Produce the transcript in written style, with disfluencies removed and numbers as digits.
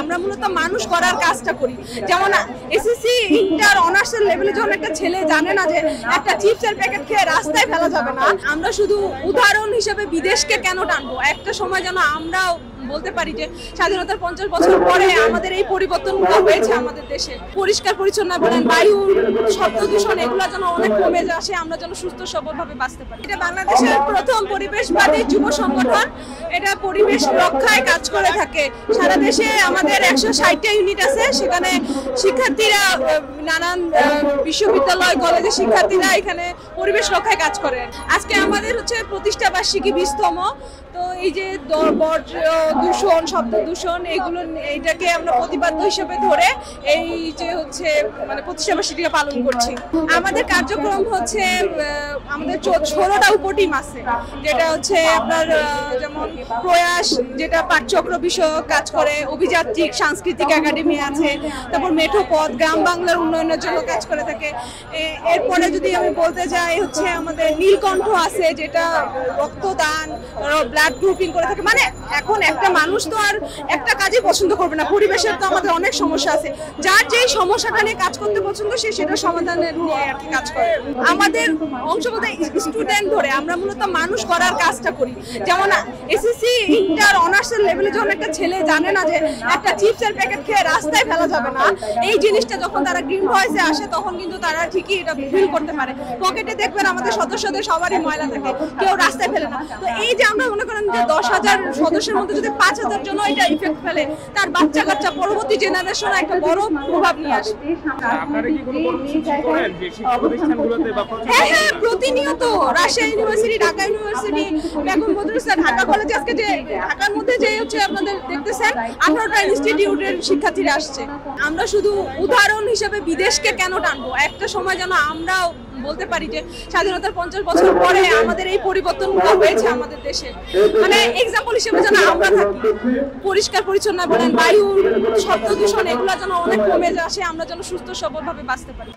আমরা মূলত মানুষ করার কাজটা করি। যেমন এসএসসি ইন্টার অনার্সের লেভেলে যখন একটা ছেলে জানে না যে একটা চিপসের প্যাকেট খেয়ে রাস্তায় ফেলা যাবে না, আমরা শুধু উদাহরণ হিসেবে বিদেশকে কেন টানবো? একটা সময় যেন আমরা বলতে পারি যে স্বাধীনতার 50 বছর পরে আমাদের এই পরিবর্তনগুলো হয়েছে আমাদের দেশে। পরিষ্কার পরিচ্ছন্ন বলেন, বায়ু, শব্দ দূষণ এগুলো যেন অনেক কমে আসে, আমরা যেন সুস্থ সবলভাবে বাঁচতে পারি। এটা বাংলাদেশের প্রথম পরিবেশবাদী যুব সংগঠন, এটা পরিবেশ রক্ষায় কাজ করে থাকে। সারা দেশে আমাদের 160টা ইউনিট আছে, সেখানে শিক্ষার্থীরা নানান বিশ্ববিদ্যালয় কলেজের শিক্ষার্থীরা এখানে পরিবেশ রক্ষায় কাজ করে। আজকে আমাদের হচ্ছে প্রতিষ্ঠা বার্ষিকী 20তম। তো এই যে বর্জ্য দূষণ, শব্দ দূষণ, এগুলো এইটাকে আমরা প্রতিবাদ্য হিসেবে ধরে এই যে হচ্ছে মানে প্রতিষ্ঠা বার্ষিকীটা পালন করছি। আমাদের কার্যক্রম হচ্ছে আমাদের 16টা উপটিম আছে, যেটা হচ্ছে আপনার যেমন প্রয়াস, যেটা পাঠচক্র বিষয়ক কাজ করে, অভিযাত্রিক সাংস্কৃতিক একাডেমি আছে, তারপর মেঠোপথ গ্রাম বাংলার উন্নয়নের জন্য কাজ করে থাকে। এরপরে যদি আমি বলতে যাই হচ্ছে আমাদের নীলকণ্ঠ আছে, যেটা রক্তদান, ব্লাড গ্রুপিং করে থাকে। মানে এখন একটা মানুষ তো আর একটা কাজই পছন্দ করবে না, পরিবেশের তো আমাদের অনেক সমস্যা আছে, যার যেই সমস্যাটা নিয়ে কাজ করতে পছন্দ সে সেটা সমাধানের নিয়ে আর কি কাজ করে। আমাদের অংশ বলতে স্টুডেন্ট ধরে আমরা মূলত মানুষ করার কাজটা করি। যেমন এসএসসি ইন্টার অনার্সের লেভেলে যখন একটা ছেলে জানে না যে একটা চিপসের প্যাকেট খেয়ে রাস্তায় ফেলা যাবে না, এই জিনিসটা যখন তারা গ্রিন ভয়েসে আসে তখন কিন্তু তারা ঠিকই এটা ফিল করতে পারে। পকেটে দেখবেন আমাদের সদস্যদের সবারই ময়লা থাকে, কেউ রাস্তায় ফেলে না। তো এই যে আমরা মনে করেন যে 10,000 সদস্যের মধ্যে যদি 5,000 জন এটা ইফেক্ট ফেলে, তার বাচ্চা কাচ্চা পরবর্তী জেনারেশনে একটা বড় প্রভাব নিয়ে আসবে। আপনারা কি কোনো কর্মসূচি করেন যে শিক্ষা প্রতিষ্ঠানগুলোতে বা হ্যাঁ, প্রতিনিয়ত রাজশাহী ইউনিভার্সিটি, ঢাকা ইউনিভার্সিটি, বেগম বদরুদ্দোজা ঢাকা কলেজে আজকে যে ঢাকার মধ্যে যে হচ্ছে আপনাদের দেখতেছেন 18টা ইনস্টিটিউটের শিক্ষার্থীরা আসছে। আমরা শুধু উদাহরণ হিসেবে বিদেশকে কেন টানবো? একটা সময় যেন আমরা বলতে পারি যে স্বাধীনতার 50 বছর পরে আমাদের এই পরিবর্তনগুলো হয়েছে আমাদের দেশে। মানে এক্সাম্পল হিসেবে যেন আমরা থাকি, পরিষ্কার পরিচ্ছন্ন বলেন, বায়ু, শব্দ দূষণ এগুলো যেন অনেক কমে আসে, আমরা যেন সুস্থ সবলভাবে বাঁচতে পারি।